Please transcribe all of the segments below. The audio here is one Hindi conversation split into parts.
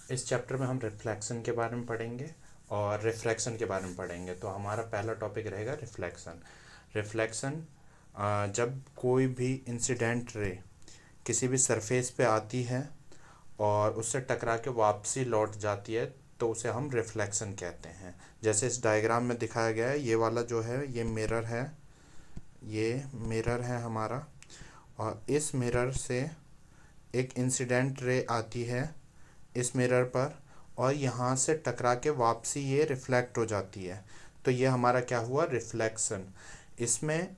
इस चैप्टर में हम रिफ्लेक्शन के बारे में पढ़ेंगे और रिफ्रैक्शन के बारे में पढ़ेंगे। तो हमारा पहला टॉपिक रहेगा रिफ्लेक्शन। रिफ्लेक्शन जब कोई भी इंसिडेंट रे किसी भी सरफेस पे आती है और उससे टकरा के वापसी लौट जाती है तो उसे हम रिफ्लेक्शन कहते हैं। जैसे इस डायग्राम में दिखाया गया है, ये वाला जो है ये मिरर है, ये मिरर है हमारा, और इस मिरर से एक इंसिडेंट रे आती है इस मिरर पर और यहाँ से टकरा के वापसी ये रिफ्लेक्ट हो जाती है। तो ये हमारा क्या हुआ, रिफ्लेक्शन। इसमें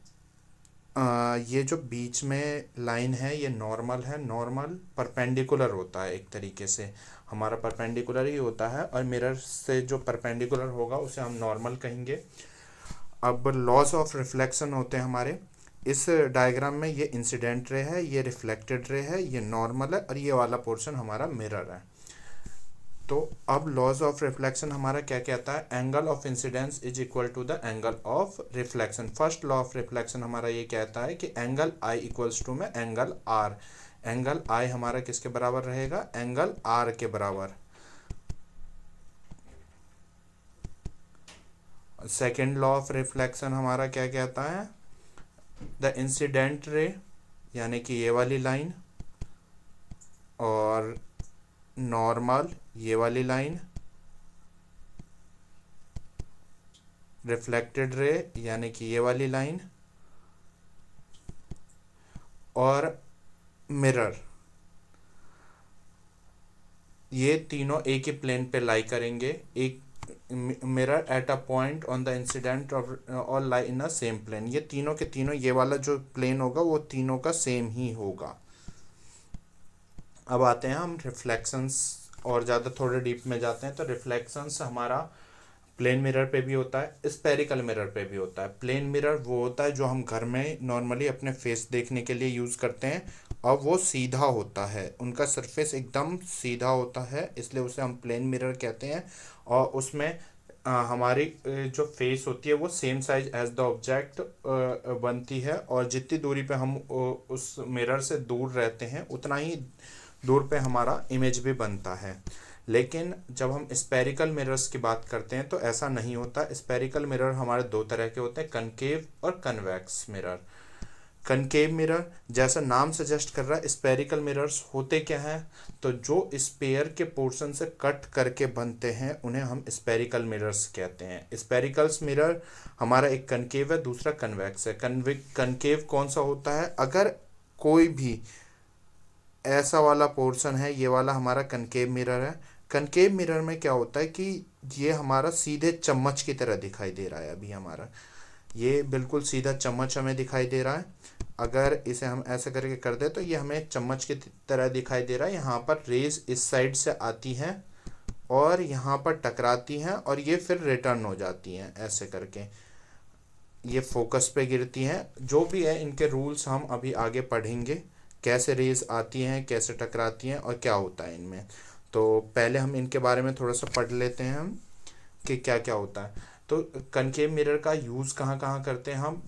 ये जो बीच में लाइन है ये नॉर्मल है। नॉर्मल परपेंडिकुलर होता है, एक तरीके से हमारा परपेंडिकुलर ही होता है, और मिरर से जो परपेंडिकुलर होगा उसे हम नॉर्मल कहेंगे। अब लॉस ऑफ रिफ्लेक्शन होते हैं हमारे। इस डायग्राम में ये इंसिडेंट रे है, ये रिफ्लेक्टेड रे है, ये नॉर्मल है, और ये वाला पोर्शन हमारा मिरर है। तो अब लॉज ऑफ रिफ्लेक्शन हमारा क्या कहता है, angle of incidence is equal to the angle of reflection. First law of reflection हमारा ये कहता है कि एंगल आई इक्वल्स टू में एंगल आर। एंगल आई हमारा किसके बराबर रहेगा, एंगल आर के बराबर। सेकेंड लॉ ऑफ रिफ्लेक्शन हमारा क्या कहता है, द इंसिडेंट रे यानी कि ये वाली लाइन और नॉर्मल ये वाली लाइन, रिफ्लेक्टेड रे यानी कि ये वाली लाइन, और मिरर, ये तीनों एक ही प्लेन पे लाई करेंगे। एक mirror at a point on the incident और लाई इन अ सेम प्लेन। ये तीनों के तीनों, ये वाला जो प्लेन होगा वो तीनों का सेम ही होगा। अब आते हैं हम रिफ्लेक्शंस और ज़्यादा थोड़े डीप में जाते हैं। तो रिफ्लेक्शंस हमारा प्लेन मिरर पे भी होता है, स्पेरिकल मिरर पे भी होता है। प्लेन मिरर वो होता है जो हम घर में नॉर्मली अपने फेस देखने के लिए यूज़ करते हैं, और वो सीधा होता है, उनका सरफेस एकदम सीधा होता है, इसलिए उसे हम प्लेन मिरर कहते हैं। और उसमें हमारी जो फेस होती है वो same size as the object बनती है, और जितनी दूरी पे हम उस मिरर से दूर रहते हैं उतना ही दूर पे हमारा इमेज भी बनता है। लेकिन जब हम स्पेरिकल मिरर्स की बात करते हैं तो ऐसा नहीं होता। स्पेरिकल मिरर हमारे दो तरह के होते हैं, कनकेव और कन्वेक्स मिरर। कनकेव मिरर जैसा नाम सजेस्ट कर रहा है, स्पेरिकल मिरर्स होते क्या हैं, तो जो स्पेयर के पोर्शन से कट करके बनते हैं उन्हें हम स्पेरिकल मिरर्स कहते हैं। स्पेरिकल्स मिरर हमारा एक कनकेव है, दूसरा कन्वेक्स है। कनकेव कौन सा होता है, अगर कोई भी ऐसा वाला पोर्शन है, ये वाला हमारा कनकेव मिरर है। कनकेव मिरर में क्या होता है कि ये हमारा सीधे चम्मच की तरह दिखाई दे रहा है। अभी हमारा ये बिल्कुल सीधा चम्मच हमें दिखाई दे रहा है। अगर इसे हम ऐसे करके कर दे तो ये हमें चम्मच की तरह दिखाई दे रहा है। यहाँ पर रेज इस साइड से आती हैं और यहाँ पर टकराती हैं और ये फिर रिटर्न हो जाती हैं, ऐसे करके ये फोकस पे गिरती हैं। जो भी है इनके रूल्स हम अभी आगे पढ़ेंगे, कैसे रेज आती हैं, कैसे टकराती हैं और क्या होता है इनमें। तो पहले हम इनके बारे में थोड़ा सा पढ़ लेते हैं हम कि क्या क्या होता है। तो कनकेव मिरर का यूज़ कहाँ कहाँ करते हैं हम,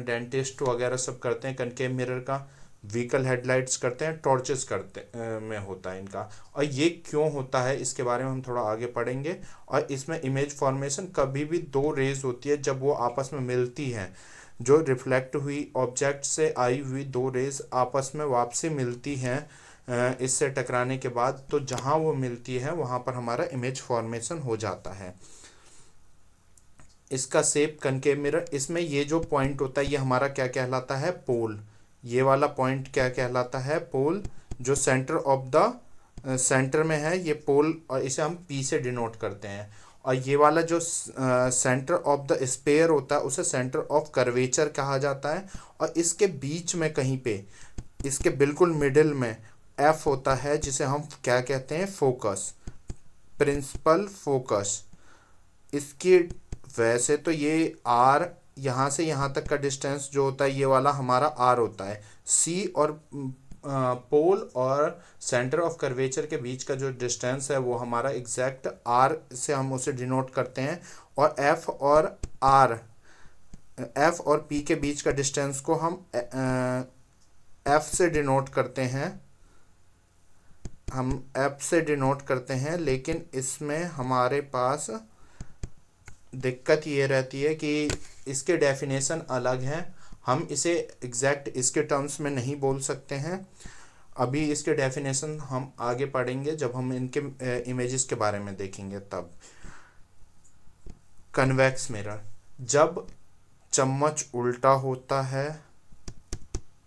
डेंटिस्ट वगैरह सब करते हैं कनकेव मिरर का। व्हीकल हेडलाइट्स करते हैं, टॉर्चेस करते में होता है इनका। और ये क्यों होता है इसके बारे में हम थोड़ा आगे पढ़ेंगे। और इसमें इमेज फॉर्मेशन कभी भी दो रेज होती है जब वो आपस में मिलती हैं, जो रिफ्लेक्ट हुई ऑब्जेक्ट से आई हुई दो रेज आपस में वापसी मिलती हैं इससे टकराने के बाद, तो जहाँ वो मिलती है वहाँ पर हमारा इमेज फॉर्मेशन हो जाता है। इसका शेप कनकेव मिरर, इसमें ये जो पॉइंट होता है ये हमारा क्या कहलाता है, पोल। ये वाला पॉइंट क्या कहलाता है, पोल, जो सेंटर ऑफ द सेंटर में है ये पोल, और इसे हम पी से डिनोट करते हैं। और ये वाला जो सेंटर ऑफ द स्पेयर होता है उसे सेंटर ऑफ कर्वेचर कहा जाता है। और इसके बीच में कहीं पे, इसके बिल्कुल मिडिल में एफ होता है जिसे हम क्या कहते हैं, फोकस, प्रिंसिपल फोकस। इसकी, वैसे तो ये आर, यहाँ से यहाँ तक का डिस्टेंस जो होता है ये वाला हमारा आर होता है। सी और पोल और सेंटर ऑफ कर्वेचर के बीच का जो डिस्टेंस है वो हमारा एग्जैक्ट आर से हम उसे डिनोट करते हैं। और एफ और आर, एफ और पी के बीच का डिस्टेंस को हम एफ से डिनोट करते हैं, हम एफ से डिनोट करते हैं, लेकिन इसमें हमारे पास दिक्कत ये रहती है कि इसके डेफिनेशन अलग हैं। हम इसे एग्जैक्ट इसके टर्म्स में नहीं बोल सकते हैं। अभी इसके डेफिनेशन हम आगे पढ़ेंगे जब हम इनके इमेजेस के बारे में देखेंगे तब। कन्वेक्स मिरर, जब चम्मच उल्टा होता है,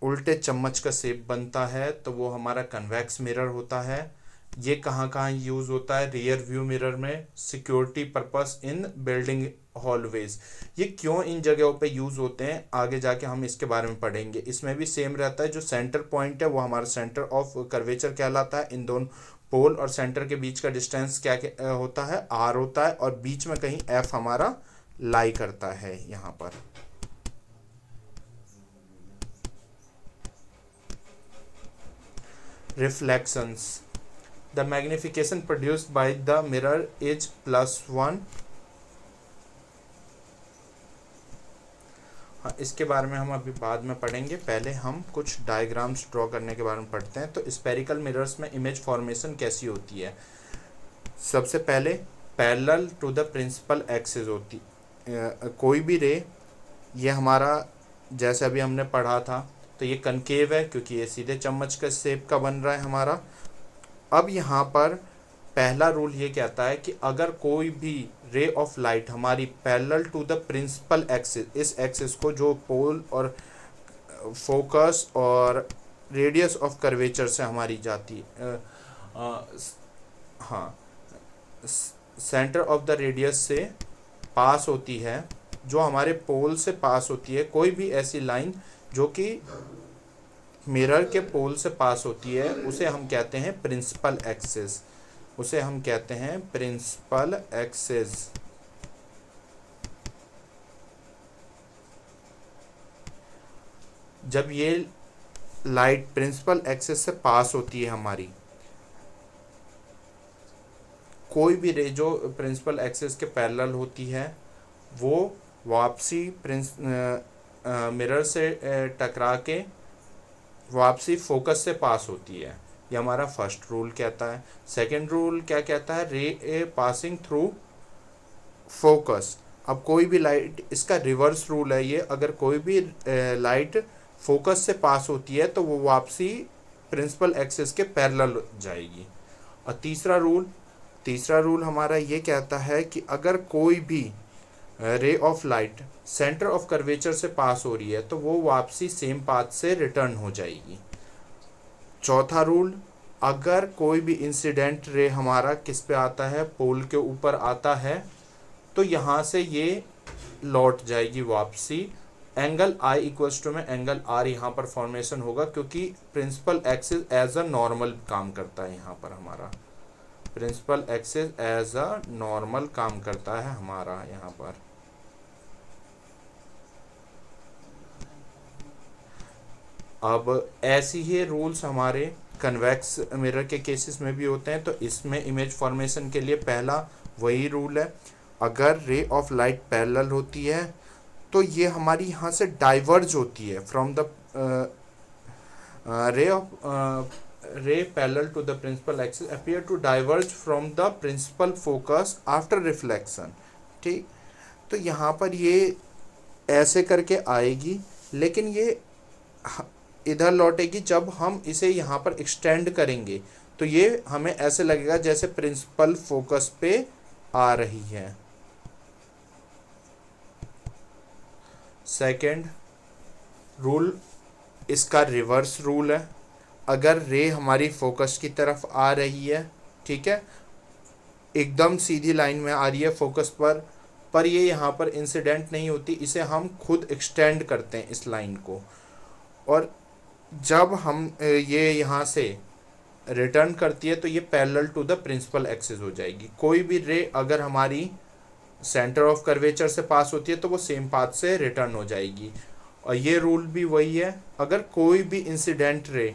उल्टे चम्मच का शेप बनता है, तो वो हमारा कन्वेक्स मिरर होता है। ये कहाँ कहाँ यूज़ होता है? रियर व्यू मिरर में, security purpose in building hallways. ये क्यों इन जगहों पे यूज़ होते हैं आगे जाके हम इसके बारे में पढ़ेंगे। इसमें भी सेम रहता है, जो सेंटर पॉइंट है वो हमारा सेंटर ऑफ कर्वेचर कहलाता है। इन दोनों पोल और सेंटर के बीच का डिस्टेंस क्या होता है? आर होता है, और बीच में कहीं एफ हमारा लाई करता है यहाँ पर। Reflections, the magnification produced by the mirror is +1। हाँ, इसके बारे में हम अभी बाद में पढ़ेंगे, पहले हम कुछ डायग्राम्स ड्रॉ करने के बारे में पढ़ते हैं। तो स्पेरिकल मिरर्स में इमेज फॉर्मेशन कैसी होती है? सबसे पहले parallel to the principal axis होती। कोई भी रे, ये हमारा जैसे अभी हमने पढ़ा था, तो ये कनकेव है क्योंकि ये सीधे चम्मच का शेप का बन रहा है हमारा। अब यहाँ पर पहला रूल ये कहता है कि अगर कोई भी रे ऑफ लाइट हमारी parallel to the principal axis, इस एक्सिस को जो पोल और फोकस और रेडियस ऑफ कर्वेचर से हमारी जाती हाँ, सेंटर ऑफ द रेडियस से पास होती है, जो हमारे पोल से पास होती है, कोई भी ऐसी लाइन जो कि मिरर के पोल से पास होती है, उसे हम कहते हैं प्रिंसिपल एक्सिस। उसे हम कहते हैं प्रिंसिपल एक्सिस। जब ये लाइट प्रिंसिपल एक्सिस से पास होती है हमारी, कोई भी रे जो प्रिंसिपल एक्सिस के पैरेलल होती है, वो वापसी मिरर से टकरा के वापसी फोकस से पास होती है। ये हमारा फर्स्ट रूल कहता है। सेकंड रूल क्या कहता है? रे पासिंग थ्रू फोकस। अब कोई भी लाइट, इसका रिवर्स रूल है ये, अगर कोई भी लाइट फोकस से पास होती है तो वो वापसी प्रिंसिपल एक्सिस के पैरेलल जाएगी। और तीसरा रूल हमारा ये कहता है कि अगर कोई भी ray of light centre of curvature से पास हो रही है तो वो वापसी सेम पाथ से रिटर्न हो जाएगी। चौथा रूल, अगर कोई भी इंसिडेंट रे हमारा किस पे आता है? पोल के ऊपर आता है, तो यहाँ से ये लौट जाएगी वापसी। एंगल आई इक्वल्स टू में एंगल आर यहाँ पर फॉर्मेशन होगा, क्योंकि principal axis as a normal काम करता है। यहाँ पर हमारा principal axis as a normal काम करता है हमारा यहाँ पर। अब ऐसी ही रूल्स हमारे कन्वेक्स मिरर के केसेस में भी होते हैं। तो इसमें इमेज फॉर्मेशन के लिए पहला वही रूल है, अगर रे ऑफ लाइट पैरेलल होती है तो ये हमारी यहाँ से डाइवर्ज होती है from the ray parallel to the principal axis appear to diverge from the principal focus after reflection. ठीक, तो यहाँ पर ये ऐसे करके आएगी, लेकिन ये इधर लौटेगी। जब हम इसे यहाँ पर एक्सटेंड करेंगे तो ये हमें ऐसे लगेगा जैसे प्रिंसिपल फोकस पे आ रही है। सेकंड रूल इसका रिवर्स रूल है। अगर रे हमारी फोकस की तरफ आ रही है, ठीक है, एकदम सीधी लाइन में आ रही है फोकस पर ये यहाँ पर इंसिडेंट नहीं होती, इसे हम खुद एक्सटेंड करते हैं इस लाइन को। और जब हम ये यहाँ से रिटर्न करती है तो ये parallel to the principal axis हो जाएगी। कोई भी रे अगर हमारी सेंटर ऑफ कर्वेचर से पास होती है तो वो सेम पाथ से रिटर्न हो जाएगी। और ये रूल भी वही है, अगर कोई भी इंसिडेंट रे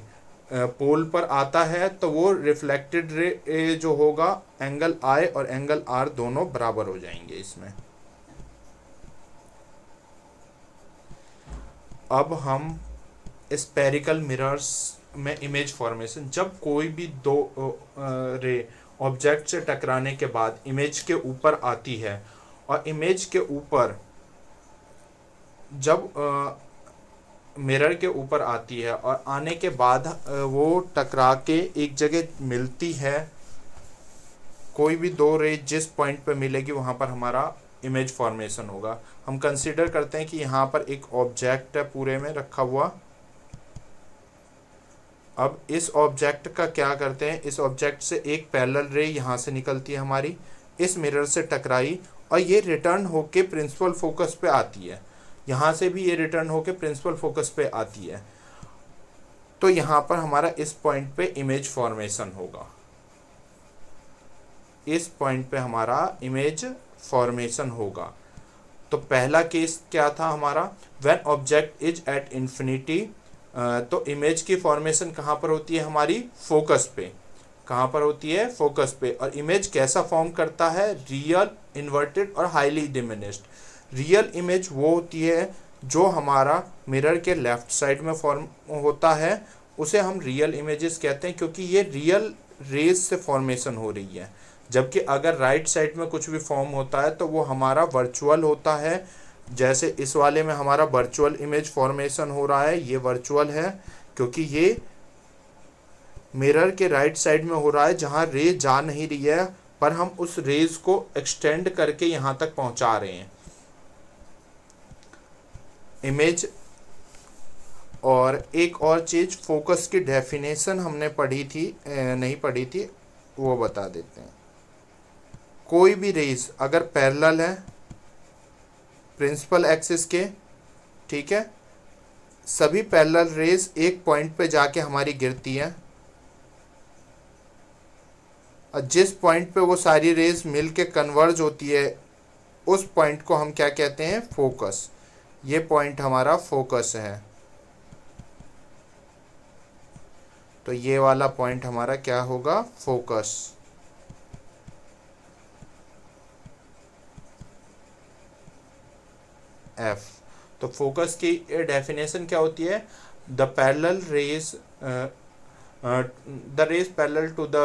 पोल पर आता है तो वो रिफ्लेक्टेड रे जो होगा, एंगल आई और एंगल आर दोनों बराबर हो जाएंगे इसमें। अब हम स्पेरिकल मिरर्स में इमेज फॉर्मेशन, जब कोई भी दो रे ऑब्जेक्ट से टकराने के बाद इमेज के ऊपर आती है, और इमेज के ऊपर जब मिरर के ऊपर आती है और आने के बाद वो टकरा के एक जगह मिलती है, कोई भी दो रे जिस पॉइंट पे मिलेगी वहाँ पर हमारा इमेज फॉर्मेशन होगा। हम कंसीडर करते हैं कि यहाँ पर एक ऑब्जेक्ट है पूरे में रखा हुआ। अब इस ऑब्जेक्ट का क्या करते हैं, इस ऑब्जेक्ट से एक पैरेलल रे यहाँ से निकलती है हमारी, इस मिरर से टकराई और ये रिटर्न होके प्रिंसिपल फोकस पे आती है। यहाँ से भी ये रिटर्न होके प्रिंसिपल फोकस पे आती है। तो यहाँ पर हमारा इस पॉइंट पे इमेज फॉर्मेशन होगा, इस पॉइंट पे हमारा इमेज फॉर्मेशन होगा। तो पहला केस क्या था हमारा, when object is at infinity, तो इमेज की फॉर्मेशन कहाँ पर होती है हमारी, फोकस पे। कहाँ पर होती है, फोकस पे। और इमेज कैसा फॉर्म करता है, रियल, इन्वर्टेड और हाईली डिमिनिश्ड। रियल इमेज वो होती है जो हमारा मिरर के लेफ्ट साइड में फॉर्म होता है, उसे हम रियल इमेजेस कहते हैं, क्योंकि ये रियल रेज से फॉर्मेशन हो रही है। जबकि अगर राइट साइड में कुछ भी फॉर्म होता है तो वो हमारा वर्चुअल होता है। जैसे इस वाले में हमारा वर्चुअल इमेज फॉर्मेशन हो रहा है, ये वर्चुअल है क्योंकि ये मिरर के राइट साइड में हो रहा है जहाँ रे जा नहीं रही है, पर हम उस रेज को एक्सटेंड करके यहाँ तक पहुँचा रहे हैं। इमेज और एक और चीज़, फोकस की डेफिनेशन हमने पढ़ी थी, नहीं पढ़ी थी, वो बता देते हैं। कोई भी रेज अगर पैरेलल है प्रिंसिपल एक्सिस के, ठीक है, सभी पैरेलल रेज एक पॉइंट पे जाके हमारी गिरती हैं, और जिस पॉइंट पे वो सारी रेज मिल के कन्वर्ज होती है उस पॉइंट को हम क्या कहते हैं, फोकस। ये पॉइंट हमारा फोकस है। तो ये वाला पॉइंट हमारा क्या होगा, फोकस। एफ। तो फोकस की डेफिनेशन क्या होती है, the parallel rays, the rays parallel to the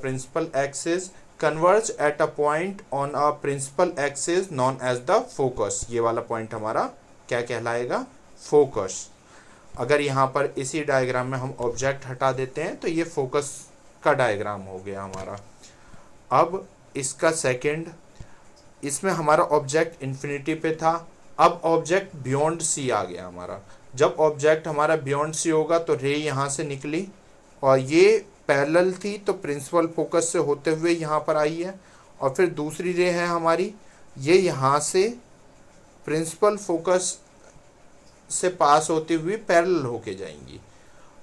principal axis converge at a point on a principal axis known as the focus. ये वाला पॉइंट हमारा क्या कहलाएगा, फोकस। अगर यहाँ पर इसी डायग्राम में हम ऑब्जेक्ट हटा देते हैं तो ये फोकस का डायग्राम हो गया हमारा। अब इसका सेकंड, इसमें हमारा ऑब्जेक्ट इन्फिनिटी पे था, अब ऑब्जेक्ट बियॉन्ड सी आ गया हमारा। जब ऑब्जेक्ट हमारा बियॉन्ड सी होगा तो रे यहाँ से निकली और ये पैरेलल थी तो प्रिंसिपल फोकस से होते हुए यहाँ पर आई है, और फिर दूसरी रे है हमारी, ये यहाँ से प्रिंसिपल फोकस से पास होते हुए पैरेलल होके जाएंगी।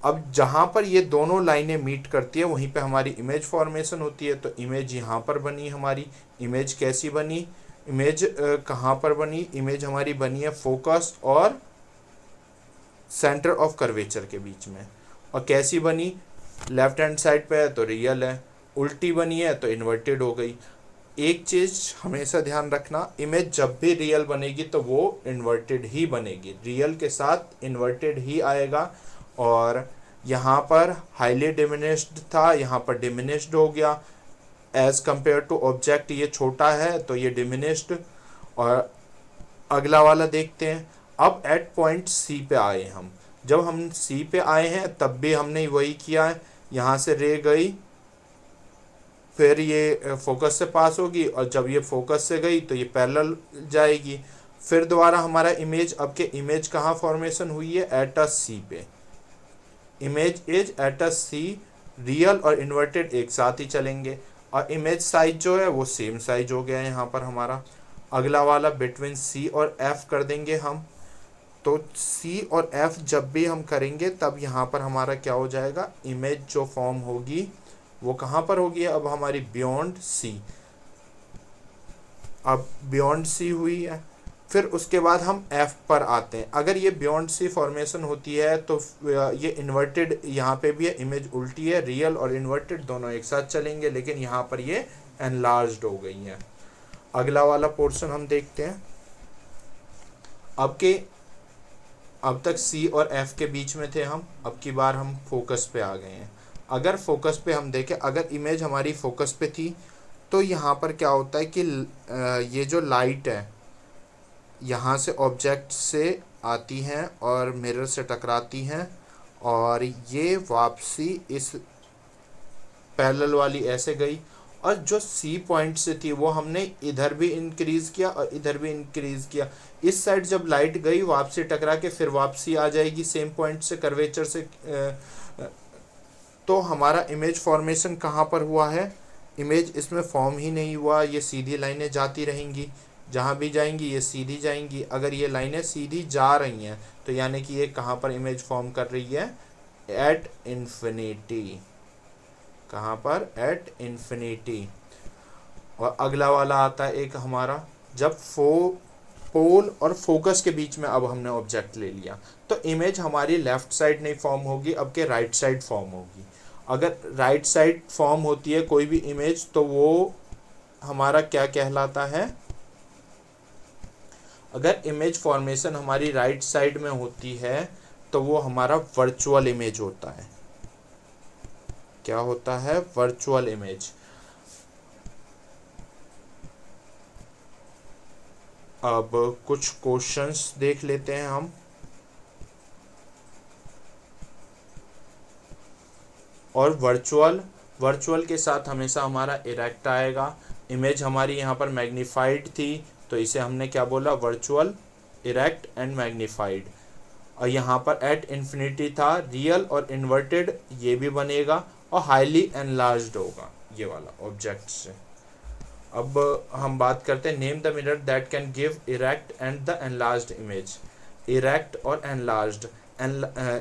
अब जहाँ पर ये दोनों लाइनें मीट करती है वहीं पे हमारी इमेज फॉर्मेशन होती है। तो इमेज यहाँ पर बनी हमारी। इमेज कैसी बनी, इमेज कहाँ पर बनी, इमेज हमारी बनी है फोकस और सेंटर ऑफ कर्वेचर के बीच में। और कैसी बनी, लेफ्ट हैंड साइड पे है तो रियल है, उल्टी बनी है तो इन्वर्टेड हो गई। एक चीज़ हमेशा ध्यान रखना, इमेज जब भी रियल बनेगी तो वो इन्वर्टेड ही बनेगी, रियल के साथ इन्वर्टेड ही आएगा। और यहाँ पर हाईली डिमिनिश्ड था, यहाँ पर डिमिनिश्ड हो गया। एज कंपेयर टू ऑब्जेक्ट ये छोटा है तो ये डिमिनिश्ड। और अगला वाला देखते हैं। अब एट पॉइंट सी पे आए हम, जब हम सी पे आए हैं तब भी हमने वही किया है, यहाँ से रे गई, फिर ये फोकस से पास होगी, और जब ये फोकस से गई तो ये पैरेलल जाएगी। फिर दोबारा हमारा इमेज, अब के इमेज कहाँ फॉर्मेशन हुई है, एट अ सी पे। Image is at a C, real और इन्वर्टेड एक साथ ही चलेंगे, और इमेज साइज जो है वो सेम साइज हो गया है यहाँ पर हमारा। अगला वाला बिटवीन सी और एफ कर देंगे हम। तो सी और एफ जब भी हम करेंगे तब यहाँ पर हमारा क्या हो जाएगा, इमेज जो फॉर्म होगी वो कहाँ पर होगी, अब हमारी बियॉन्ड सी। अब बियॉन्ड सी हुई है, फिर उसके बाद हम एफ पर आते हैं। अगर ये बियॉन्ड सी फॉर्मेशन होती है तो ये इन्वर्टेड यहाँ पे भी है, इमेज उल्टी है, रियल और इन्वर्टेड दोनों एक साथ चलेंगे, लेकिन यहाँ पर ये एनलार्ज्ड हो गई हैं। अगला वाला पोर्शन हम देखते हैं। अब के अब तक सी और एफ के बीच में थे हम, अब की बार हम फोकस पे आ गए हैं। अगर फोकस पे हम देखें, अगर इमेज हमारी फोकस पे थी तो यहाँ पर क्या होता है कि ये जो लाइट है यहाँ से ऑब्जेक्ट से आती हैं और मिरर से टकराती हैं, और ये वापसी इस पैरेलल वाली ऐसे गई, और जो सी पॉइंट से थी वो हमने इधर भी इंक्रीज़ किया और इधर भी इंक्रीज़ किया। इस साइड जब लाइट गई वापसी टकरा के फिर वापसी आ जाएगी सेम पॉइंट से कर्वेचर से। तो हमारा इमेज फॉर्मेशन कहाँ पर हुआ है? इमेज इसमें फॉर्म ही नहीं हुआ। ये सीधी लाइनें जाती रहेंगी, जहाँ भी जाएंगी ये सीधी जाएंगी। अगर ये लाइनें सीधी जा रही हैं तो यानी कि ये कहाँ पर इमेज फॉर्म कर रही है? At infinity. कहाँ पर? At infinity. और अगला वाला आता है एक हमारा, जब पोल और फोकस के बीच में अब हमने ऑब्जेक्ट ले लिया तो इमेज हमारी लेफ्ट साइड नहीं फॉर्म होगी, अब के राइट साइड फॉर्म होगी। अगर राइट साइड फॉर्म होती है कोई भी इमेज तो वो हमारा क्या कहलाता है? अगर इमेज फॉर्मेशन हमारी राइट साइड में होती है तो वो हमारा वर्चुअल इमेज होता है। क्या होता है? Virtual image. अब कुछ क्वेश्चंस देख लेते हैं हम। और वर्चुअल के साथ हमेशा हमारा इरेक्ट आएगा। इमेज हमारी यहाँ पर मैग्नीफाइड थी तो इसे हमने क्या बोला? Virtual, erect and magnified. और यहाँ पर एट इन्फिनिटी था, रियल और इन्वर्टेड ये भी बनेगा, और हाईली एनलार्ज्ड होगा ये वाला ऑब्जेक्ट से। अब हम बात करते हैं name the mirror that can give erect and the enlarged image. Erect और एनलार्ज्ड।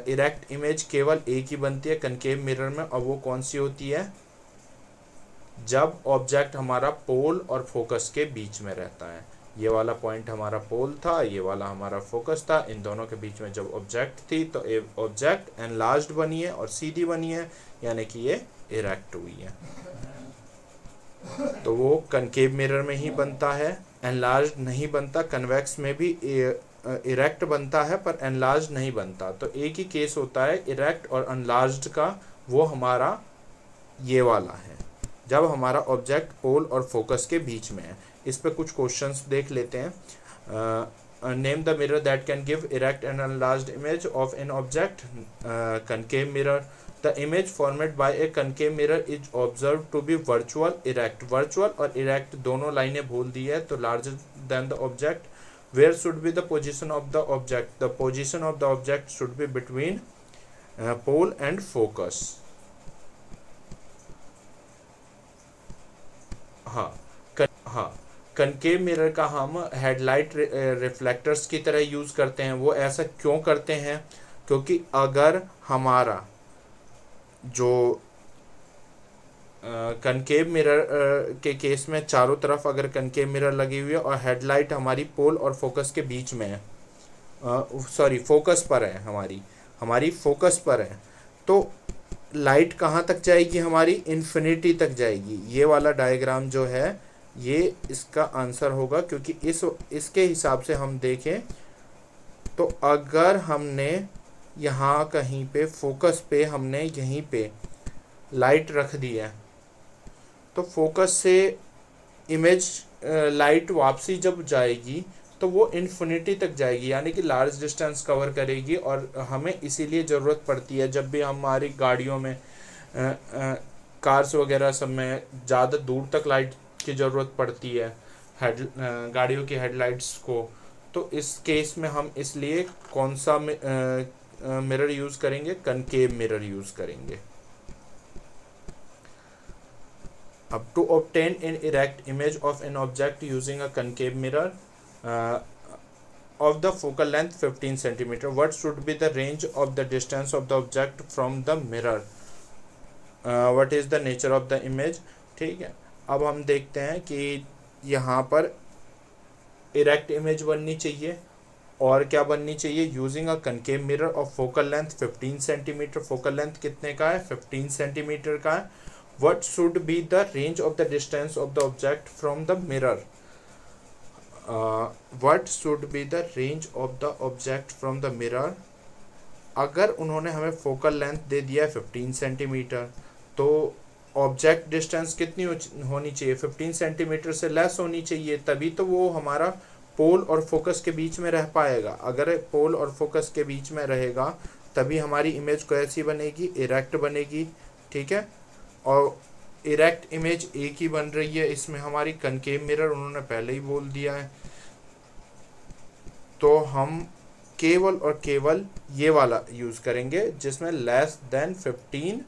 इरेक्ट इमेज केवल एक ही बनती है कनकेव मिरर में, और वो कौन सी होती है? जब ऑब्जेक्ट हमारा पोल और फोकस के बीच में रहता है। ये वाला पॉइंट हमारा पोल था, ये वाला हमारा फोकस था, इन दोनों के बीच में जब ऑब्जेक्ट थी तो ऑब्जेक्ट एनलार्ज्ड बनी है और सीधी बनी है, यानी कि ये इरेक्ट हुई है। तो वो कनकेव मिरर में ही बनता है, एनलार्ज्ड नहीं बनता। कन्वेक्स में भी इरेक्ट बनता है पर एनलार्ज्ड नहीं बनता। तो एक ही केस होता है इरेक्ट और एनलार्ज्ड का, वो हमारा ये वाला है जब हमारा ऑब्जेक्ट पोल और फोकस के बीच में है। इस पे कुछ क्वेश्चंस देख लेते हैं। Name the mirror that can give erect and enlarged image of an object. Concave mirror. The image formed by a concave mirror is observe to be virtual, erect. Virtual और इरेक्ट दोनों लाइनें बोल दी है, तो larger than the object. Where should be the position of the object? The position of the object should be between pole and focus. हाँ, कनकेव मिरर का हम हेडलाइट रिफ्लेक्टर्स की तरह यूज़ करते हैं। वो ऐसा क्यों करते हैं? क्योंकि अगर हमारा जो कनकेव मिरर के केस में चारों तरफ अगर कनकेव मिरर लगी हुई है और हेडलाइट हमारी पोल और फोकस के बीच में है, फोकस पर है, हमारी फोकस पर है, तो लाइट कहाँ तक जाएगी? हमारी इन्फिनिटी तक जाएगी। ये वाला डायग्राम जो है ये इसका आंसर होगा, क्योंकि इसके हिसाब से हम देखें तो अगर हमने यहाँ कहीं पे फोकस पे हमने यहीं पे लाइट रख दी है तो फोकस से इमेज लाइट वापसी जब जाएगी तो वो इन्फिनिटी तक जाएगी, यानी कि लार्ज डिस्टेंस कवर करेगी। और हमें इसीलिए ज़रूरत पड़ती है जब भी हमारी गाड़ियों में कार्स वगैरह सब में ज़्यादा दूर तक लाइट की ज़रूरत पड़ती है, गाड़ियों की हेडलाइट्स को। तो इस केस में हम इसलिए कौन सा मिरर यूज़ करेंगे? कनकेव मिरर यूज़ करेंगे। अब to obtain an erect image of an object using a concave mirror of the focal length 15 centimeter, what should be the range of the distance of the object from the mirror? What is the nature of the image? ठीक है, अब हम देखते हैं कि यहाँ पर इरेक्ट इमेज बननी चाहिए और क्या बननी चाहिए? Using a concave mirror of focal length 15 centimetre. Focal length कितने का है? 15 सेंटीमीटर का है। What should be the range of the distance of the object from the mirror? What should be the range of the object from the mirror. अगर उन्होंने हमें फोकल लेंथ दे दिया है 15 सेंटीमीटर, तो ऑब्जेक्ट डिस्टेंस कितनी होनी चाहिए, 15 सेंटीमीटर से लेस होनी चाहिए, तभी तो वो हमारा पोल और फोकस के बीच में रह पाएगा। अगर पोल और फोकस के बीच में रहेगा तभी हमारी इमेज कैसी बनेगी, इरेक्ट बनेगी। ठीक है, और इरेक्ट इमेज एक ही बन रही है इसमें हमारी, कनकेव मिरर उन्होंने पहले ही बोल दिया है। तो हम केवल और केवल ये वाला यूज करेंगे जिसमें लेस देन 15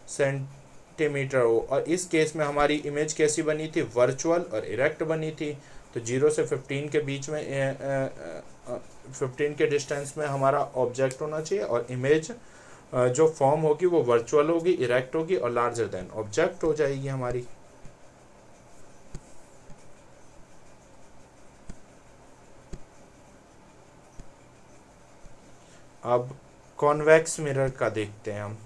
सेंटीमीटर हो। और इस केस में हमारी इमेज कैसी बनी थी, वर्चुअल और इरेक्ट बनी थी। तो 0 से 15 के बीच में 15 के डिस्टेंस में हमारा ऑब्जेक्ट होना चाहिए, और इमेज जो फॉर्म होगी वो वर्चुअल होगी, इरेक्ट होगी, और लार्जर देन ऑब्जेक्ट हो जाएगी हमारी। अब कॉन्वेक्स मिरर का देखते हैं हम।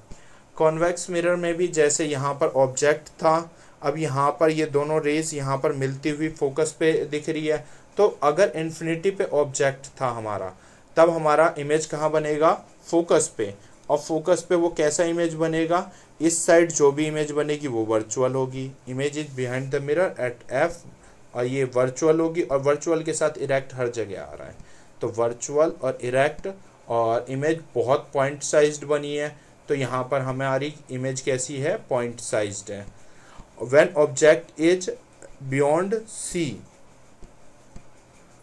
कॉन्वेक्स मिरर में भी जैसे यहाँ पर ऑब्जेक्ट था, अब यहाँ पर ये दोनों रेज यहाँ पर मिलती हुई फोकस पे दिख रही है। तो अगर इन्फिनिटी पे ऑब्जेक्ट था हमारा, तब हमारा इमेज कहाँ बनेगा, फोकस पे। और फोकस पे वो कैसा इमेज बनेगा, इस साइड जो भी इमेज बनेगी वो वर्चुअल होगी। Image is behind the mirror at F, और ये वर्चुअल होगी, और वर्चुअल के साथ इरेक्ट हर जगह आ रहा है। तो वर्चुअल और इरेक्ट, और इमेज बहुत पॉइंट साइज्ड बनी है। तो यहाँ पर हमारी इमेज कैसी है, पॉइंट साइज्ड है। When object is beyond C,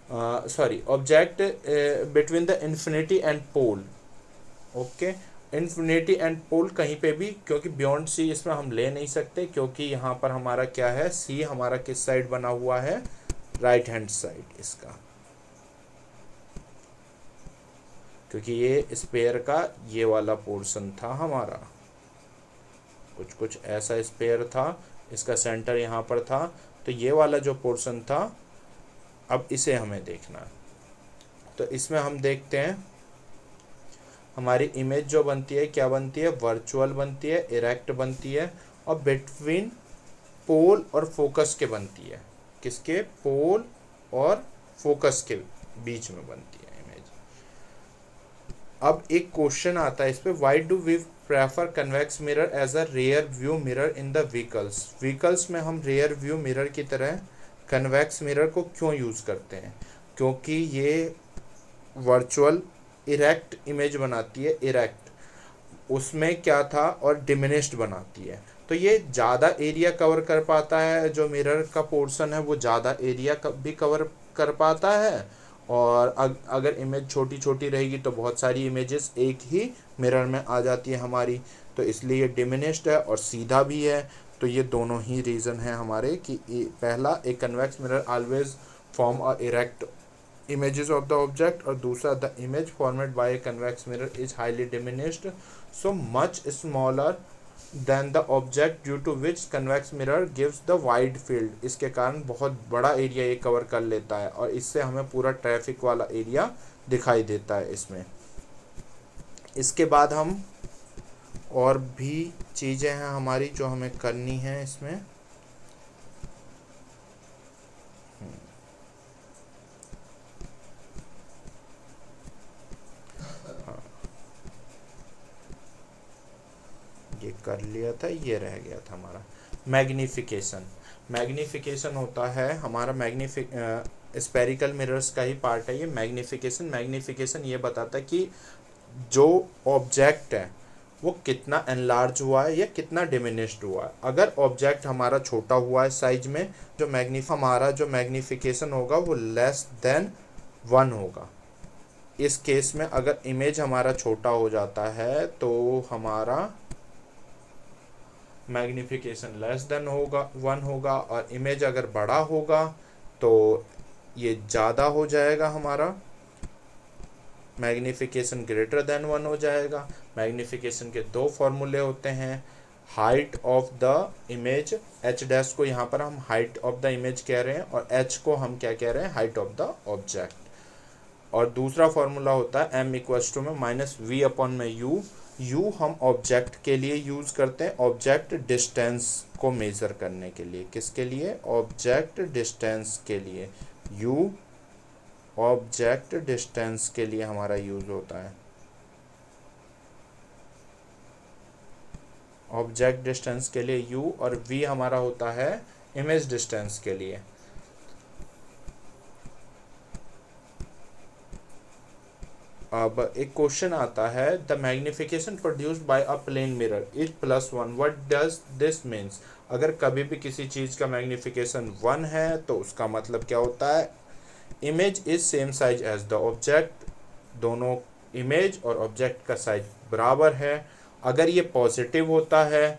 sorry, object between the infinity and pole. Okay, infinity and pole कहीं पे भी, क्योंकि बियॉन्ड सी इसमें हम ले नहीं सकते, क्योंकि यहाँ पर हमारा क्या है, सी हमारा किस साइड बना हुआ है, राइट हैंड साइड इसका, क्योंकि ये स्पेयर का ये वाला पोर्शन था हमारा, कुछ ऐसा स्पेयर था, इसका सेंटर यहाँ पर था। तो ये वाला जो पोर्शन था, अब इसे हमें देखना है। तो इसमें हम देखते हैं हमारी इमेज जो बनती है क्या बनती है, वर्चुअल बनती है, इरेक्ट बनती है, और बिटवीन पोल और फोकस के बनती है। किसके, पोल और फोकस के बीच में बनती है इमेज। अब एक क्वेश्चन आता है इस पे, why do we prefer convex mirror as a rear view mirror in the vehicles. Vehicles में हम रियर व्यू मिरर की तरह कन्वेक्स मिरर को क्यों यूज़ करते हैं, क्योंकि ये वर्चुअल इरेक्ट इमेज बनाती है, इरेक्ट उसमें क्या था, और डिमिनिश्ड बनाती है। तो ये ज़्यादा एरिया कवर कर पाता है, जो मिरर का पोर्शन है वो ज़्यादा एरिया भी कवर कर पाता है। और अगर इमेज छोटी छोटी रहेगी तो बहुत सारी इमेजेस एक ही मिरर में आ जाती है हमारी। तो इसलिए ये डिमिनिश्ड है और सीधा भी है। तो ये दोनों ही रीज़न है हमारे कि पहला, एक convex mirror always form a erect images of the object, और दूसरा, the image formed by a convex mirror is highly diminished, so much smaller than the object, due to which convex mirror gives the wide field। इसके कारण बहुत बड़ा एरिया ये कवर कर लेता है, और इससे हमें पूरा ट्रैफिक वाला एरिया दिखाई देता है इसमें। इसके बाद हम और भी चीज़ें हैं हमारी जो हमें करनी है इसमें। ये कर लिया था, ये रह गया था हमारा मैग्नीफिकेशन। मैग्नीफिकेशन होता है हमारा स्पेरिकल मिरर्स का ही पार्ट है ये मैग्नीफिकेशन। मैग्नीफिकेशन ये बताता है कि जो ऑब्जेक्ट है वो कितना एनलार्ज हुआ है या कितना डिमिनिश्ड हुआ है। अगर ऑब्जेक्ट हमारा छोटा हुआ है साइज में, जो मैग्नीफिकेशन होगा वो लेस देन 1 होगा। इस केस में अगर इमेज हमारा छोटा हो जाता है तो हमारा मैग्नीफिकेशन लेस देन 1 होगा, और इमेज अगर बड़ा होगा तो ये ज़्यादा हो जाएगा, हमारा मैग्नीफिकेशन ग्रेटर देन 1 हो जाएगा। मैग्नीफिकेशन के 2 फॉर्मूले होते हैं, height of the image, H dash को यहाँ पर हम हाइट ऑफ द इमेज कह रहे हैं, और एच को हम क्या कह रहे हैं, हाइट ऑफ द ऑब्जेक्ट। और दूसरा फॉर्मूला होता है m इक्वल्स टू में माइनस वी अपॉन में यू। यू हम ऑब्जेक्ट के लिए यूज़ करते हैं, ऑब्जेक्ट डिस्टेंस को मेज़र करने के लिए। किसके लिए? ऑब्जेक्ट डिस्टेंस के लिए। यू ऑब्जेक्ट डिस्टेंस के लिए हमारा यूज़ होता है, ऑब्जेक्ट डिस्टेंस के लिए u, और v हमारा होता है इमेज डिस्टेंस के लिए। अब एक क्वेश्चन आता है, the magnification produced by a plane mirror is +1, what does this means? अगर कभी भी किसी चीज़ का मैग्निफिकेशन 1 है तो उसका मतलब क्या होता है? Image is same size as the object, दोनों इमेज और ऑब्जेक्ट का साइज बराबर है। अगर ये पॉजिटिव होता है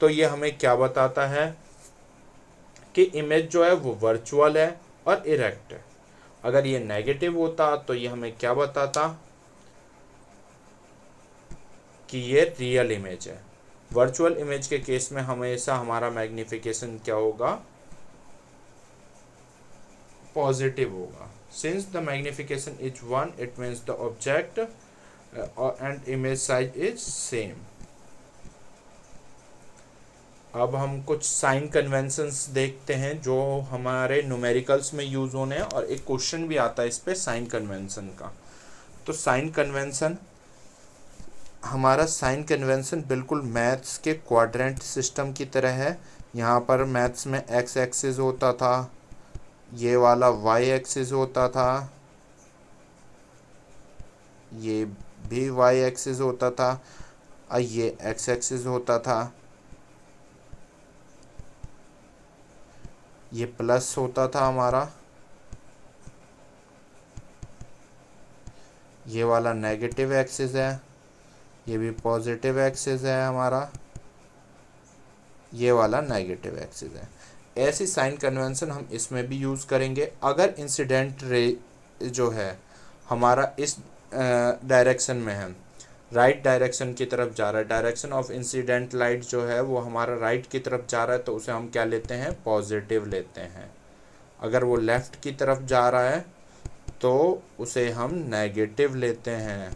तो ये हमें क्या बताता है कि इमेज जो है वो वर्चुअल है और इरेक्ट है। अगर ये नेगेटिव होता तो ये हमें क्या बताता कि ये रियल इमेज है। वर्चुअल इमेज के केस में हमेशा हमारा मैग्निफिकेशन क्या होगा? पॉजिटिव होगा। Since the magnification is 1 it means the object and image size is same. अब हम कुछ साइन कन्वेंशंस देखते हैं जो हमारे न्यूमेरिकल्स में यूज़ होने हैं, और एक क्वेश्चन भी आता है इस पे साइन कन्वेंशन का। तो साइन कन्वेंशन, हमारा साइन कन्वेंशन बिल्कुल मैथ्स के क्वाड्रेंट सिस्टम की तरह है। यहाँ पर मैथ्स में एक्स एक्सिस होता था, ये वाला वाई एक्सिस होता था, ये भी वाई एक्सिस होता था, और ये एक्स एक्सिस होता था, ये प्लस होता था हमारा, ये वाला नेगेटिव एक्सिस है, ये भी पॉजिटिव एक्सिस है हमारा, ये वाला नेगेटिव एक्सिस है। ऐसी साइन कन्वेंशन हम इसमें भी यूज़ करेंगे। अगर इंसिडेंट रे जो है हमारा इस डायरेक्शन में है, राइट डायरेक्शन की तरफ जा रहा है, डायरेक्शन ऑफ इंसिडेंट लाइट जो है वो हमारा राइट की तरफ जा रहा है, तो उसे हम क्या लेते हैं? पॉजिटिव लेते हैं। अगर वो लेफ़्ट की तरफ जा रहा है तो उसे हम नेगेटिव लेते हैं।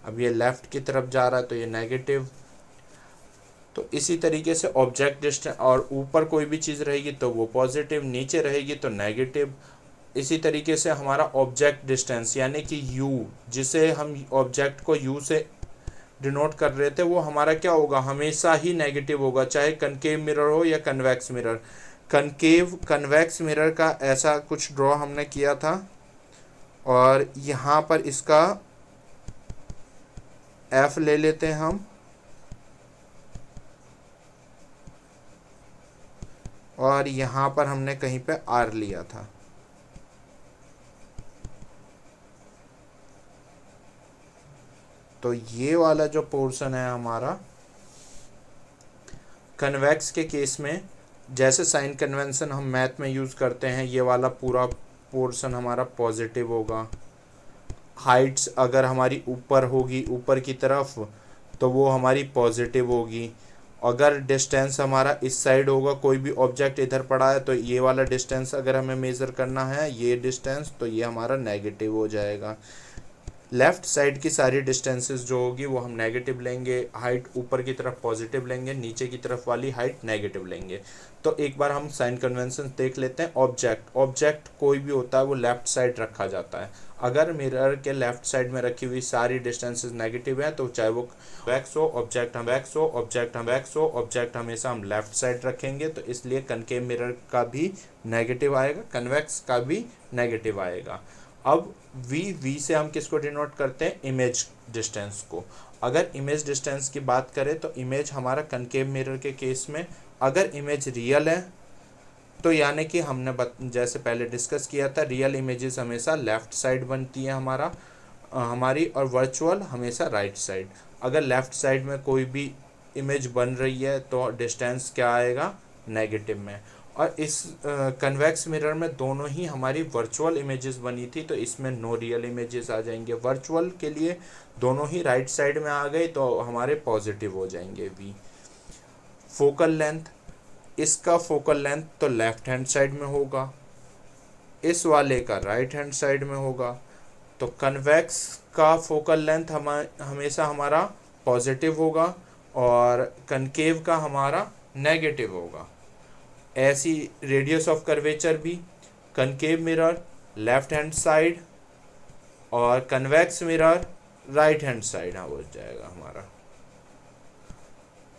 अब ये लेफ़्ट की तरफ जा रहा है तो ये नेगेटिव। तो इसी तरीके से ऑब्जेक्ट डिस्टेंस, और ऊपर कोई भी चीज़ रहेगी तो वो पॉजिटिव, नीचे रहेगी तो नेगेटिव। इसी तरीके से हमारा ऑब्जेक्ट डिस्टेंस यानी कि u, जिसे हम ऑब्जेक्ट को u से डिनोट कर रहे थे, वो हमारा क्या होगा? हमेशा ही नेगेटिव होगा, चाहे कनकेव मिरर हो या कन्वेक्स मिरर। कन्वेक्स मिरर का ऐसा कुछ ड्रॉ हमने किया था, और यहाँ पर इसका f ले लेते हैं हम, और यहाँ पर हमने कहीं पे r लिया था। तो ये वाला जो पोर्शन है हमारा कन्वेक्स के केस में, जैसे साइन कन्वेंशन हम मैथ में यूज़ करते हैं, ये वाला पूरा पोर्शन हमारा पॉजिटिव होगा। हाइट्स अगर हमारी ऊपर होगी, ऊपर की तरफ, तो वो हमारी पॉजिटिव होगी। अगर डिस्टेंस हमारा इस साइड होगा, कोई भी ऑब्जेक्ट इधर पड़ा है, तो ये वाला डिस्टेंस अगर हमें मेज़र करना है, ये डिस्टेंस, तो ये हमारा नेगेटिव हो जाएगा। लेफ़्ट साइड की सारी डिस्टेंसेस जो होगी वो हम नेगेटिव लेंगे, हाइट ऊपर की तरफ पॉजिटिव लेंगे, नीचे की तरफ वाली हाइट नेगेटिव लेंगे। तो एक बार हम साइन कन्वेंशन देख लेते हैं। ऑब्जेक्ट कोई भी होता है वो लेफ़्ट साइड रखा जाता है। अगर मिरर के लेफ़्ट साइड में रखी हुई सारी डिस्टेंसेस नेगेटिव है, तो चाहे वो वैक्स हो, ऑब्जेक्ट हमेशा हम लेफ़्ट साइड रखेंगे, तो इसलिए कनकेव मिरर का भी नेगेटिव आएगा, कन्वेक्स का भी नेगेटिव आएगा। अब v से हम किसको डिनोट करते हैं? इमेज डिस्टेंस को। अगर इमेज डिस्टेंस की बात करें तो इमेज हमारा कनकेव मिरर के केस में, अगर इमेज रियल है तो यानी कि हमने जैसे पहले डिस्कस किया था, रियल इमेजेस हमेशा लेफ़्ट साइड बनती है हमारी, और वर्चुअल हमेशा राइट साइड। अगर लेफ़्ट साइड में कोई भी इमेज बन रही है तो डिस्टेंस क्या आएगा? नेगेटिव में। और इस कन्वेक्स मिरर में दोनों ही हमारी वर्चुअल इमेजेस बनी थी, तो इसमें नो रियल इमेजेस आ जाएंगे। वर्चुअल के लिए दोनों ही राइट साइड में आ गए तो हमारे पॉजिटिव हो जाएंगे v। फोकल लेंथ, इसका फोकल लेंथ तो लेफ्ट हैंड साइड में होगा, इस वाले का राइट हैंड साइड में होगा। तो कन्वेक्स का फोकल लेंथ हमेशा हमारा पॉजिटिव होगा और कनकेव का हमारा नेगेटिव होगा। ऐसी रेडियस ऑफ कर्वेचर भी, concave mirror left hand side और convex mirror right hand side हो जाएगा हमारा।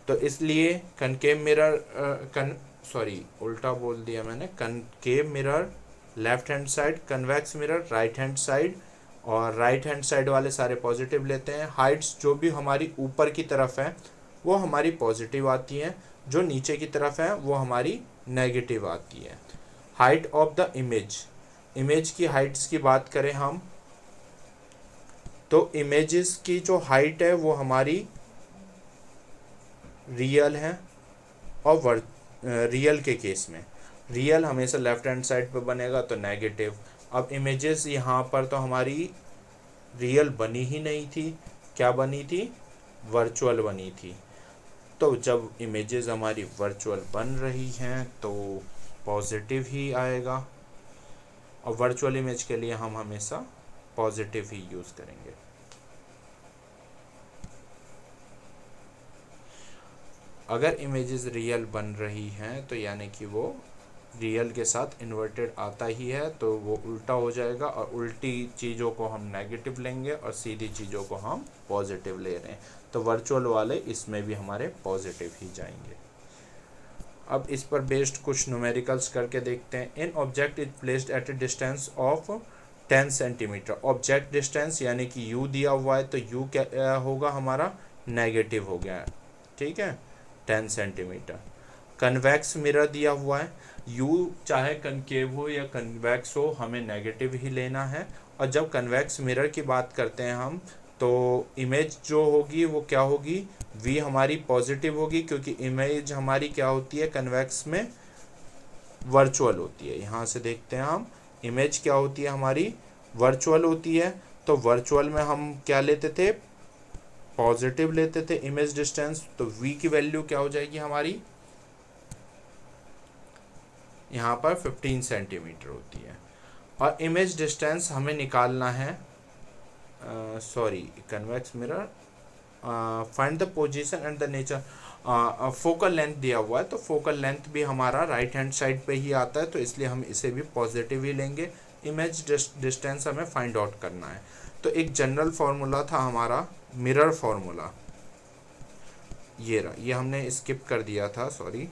तो इसलिए कनकेव मिरर उल्टा बोल दिया मैंने, concave mirror left hand side, convex mirror right hand side, और राइट हैंड साइड वाले सारे पॉजिटिव लेते हैं। हाइट्स जो भी हमारी ऊपर की तरफ है वो हमारी पॉजिटिव आती हैं, जो नीचे की तरफ है वो हमारी नेगेटिव आती है। हाइट ऑफ द इमेज की हाइट्स की बात करें हम, तो इमेजेस की जो हाइट है वो हमारी रियल है, और रियल के केस में रियल हमेशा लेफ्ट हैंड साइड पे बनेगा तो नेगेटिव। अब इमेजेस यहाँ पर तो हमारी रियल बनी ही नहीं थी, क्या बनी थी, वर्चुअल बनी थी। तो जब इमेजेस हमारी वर्चुअल बन रही हैं तो पॉजिटिव ही आएगा, और वर्चुअल इमेज के लिए हम हमेशा पॉजिटिव ही यूज़ करेंगे। अगर इमेजेस रियल बन रही हैं तो यानी कि वो रियल के साथ इन्वर्टेड आता ही है, तो वो उल्टा हो जाएगा, और उल्टी चीज़ों को हम नेगेटिव लेंगे और सीधी चीज़ों को हम पॉजिटिव ले रहे हैं। तो वर्चुअल वाले इसमें भी हमारे पॉजिटिव ही जाएंगे। अब इस पर बेस्ड कुछ न्यूमेरिकल्स करके देखते हैं। An object is placed at a distance of 10 centimetre. Object distance यानी कि u दिया हुआ है, तो u क्या होगा हमारा, नेगेटिव हो गया, ठीक है, 10 सेंटीमीटर। कन्वेक्स मिरर दिया हुआ है, u चाहे कनकेव हो या कन्वेक्स हो हमें नेगेटिव ही लेना है। और जब कन्वेक्स मिरर की बात करते हैं हम, तो इमेज जो होगी वो क्या होगी, v हमारी पॉजिटिव होगी, क्योंकि इमेज हमारी क्या होती है कन्वेक्स में, वर्चुअल होती है। यहाँ से देखते हैं हम, इमेज क्या होती है हमारी, वर्चुअल होती है। तो वर्चुअल में हम क्या लेते थे, पॉजिटिव लेते थे इमेज डिस्टेंस। तो v की वैल्यू क्या हो जाएगी हमारी, यहाँ पर 15 सेंटीमीटर होती है। और इमेज डिस्टेंस हमें निकालना है, convex mirror, find the position and the nature. Focal length दिया हुआ है, तो फोकल लेंथ भी हमारा राइट हैंड साइड पे ही आता है, तो इसलिए हम इसे भी पॉजिटिव ही लेंगे। इमेज डिस्टेंस हमें फाइंड आउट करना है। तो एक जनरल फार्मूला था हमारा मिरर फार्मूला, ये हमने स्किप कर दिया था, सॉरी।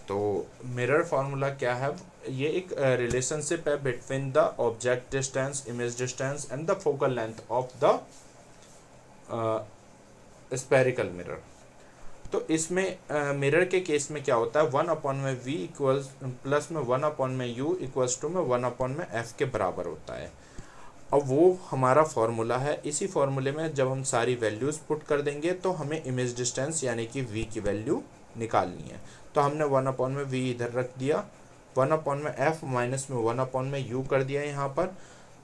तो मिरर फार्मूला क्या है, ये एक रिलेशनशिप है between the object distance, image distance and the focal length of the spherical mirror. तो इसमें मिरर के केस में क्या होता है, 1/v इक्वल्स प्लस में 1/u इक्वल्स टू में 1/f के बराबर होता है। अब वो हमारा फार्मूला है। इसी फार्मूले में जब हम सारी वैल्यूज़ पुट कर देंगे तो हमें इमेज डिस्टेंस यानी कि v की वैल्यू निकालनी है। तो हमने 1/v इधर रख दिया, 1/f माइनस में 1/u कर दिया यहाँ पर।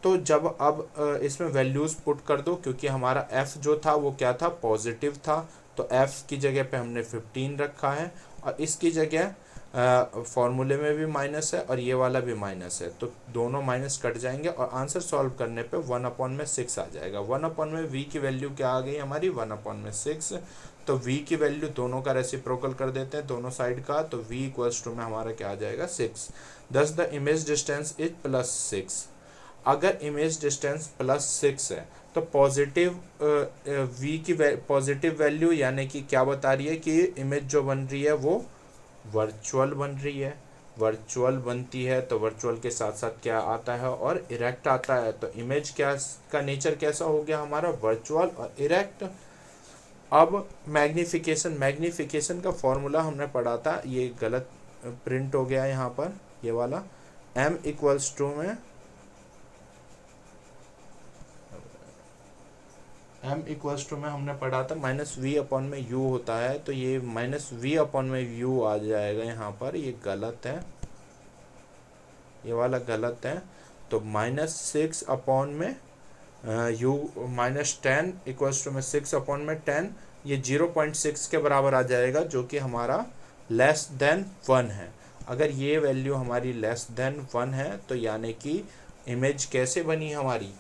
तो जब अब इसमें वैल्यूज़ पुट कर दो, क्योंकि हमारा f जो था वो क्या था, पॉजिटिव था, तो f की जगह पे हमने 15 रखा है, और इसकी जगह फॉर्मूले में भी माइनस है और ये वाला भी माइनस है, तो दोनों माइनस कट जाएंगे और आंसर सॉल्व करने पे 1/6 आ जाएगा। 1/v की वैल्यू क्या आ गई हमारी, 1/6। तो v की वैल्यू दोनों का रेसिप्रोकल कर देते हैं, दोनों साइड का, तो v इक्वल्स टू में हमारा क्या आ जाएगा, 6। दस द इमेज डिस्टेंस इज +6। अगर इमेज डिस्टेंस +6 है तो पॉजिटिव v की पॉजिटिव वैल्यू यानी कि क्या बता रही है कि इमेज जो बन रही है वो वर्चुअल बन रही है। वर्चुअल बनती है तो वर्चुअल के साथ साथ क्या आता है, और इरेक्ट आता है। तो इमेज क्या का नेचर कैसा हो गया हमारा, वर्चुअल और इरेक्ट। अब मैग्नीफिकेशन का फॉर्मूला हमने पढ़ा था, ये गलत प्रिंट हो गया यहाँ पर, ये वाला m इक्वल्स टू में हमने पढ़ा था -v/u होता है, तो ये -v/u आ जाएगा यहाँ पर, ये गलत है, ये वाला गलत है। तो -6/u -10 इक्वल्स टू में 6/10, ये 0.6 के बराबर आ जाएगा, जो कि हमारा लेस देन 1 है। अगर ये वैल्यू हमारी लेस देन 1 है तो यानी कि इमेज कैसे बनी हमारी,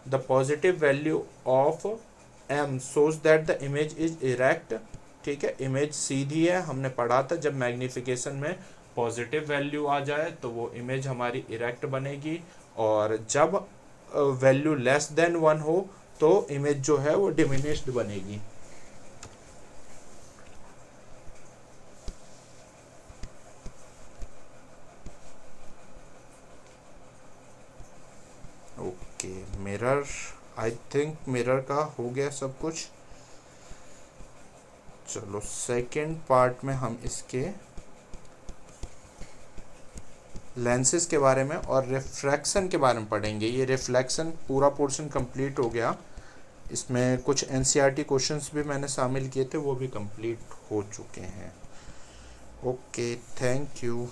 the positive value of m shows that the image is erect. ठीक है, इमेज सीधी है, हमने पढ़ा था जब मैग्नीफिकेशन में पॉजिटिव वैल्यू आ जाए तो वो इमेज हमारी इरेक्ट बनेगी, और जब वैल्यू लेस देन 1 हो तो इमेज जो है वो डिमिनिश्ड बनेगी। Okay, mirror, I think mirror का हो गया सब कुछ। चलो सेकंड पार्ट में हम इसके लेंसेज के बारे में और रिफ्रैक्शन के बारे में पढ़ेंगे। ये रिफ्लेक्शन पूरा पोर्शन कंप्लीट हो गया, इसमें कुछ एनसीईआरटी क्वेश्चंस भी मैंने शामिल किए थे, वो भी कंप्लीट हो चुके हैं। Okay, thank you.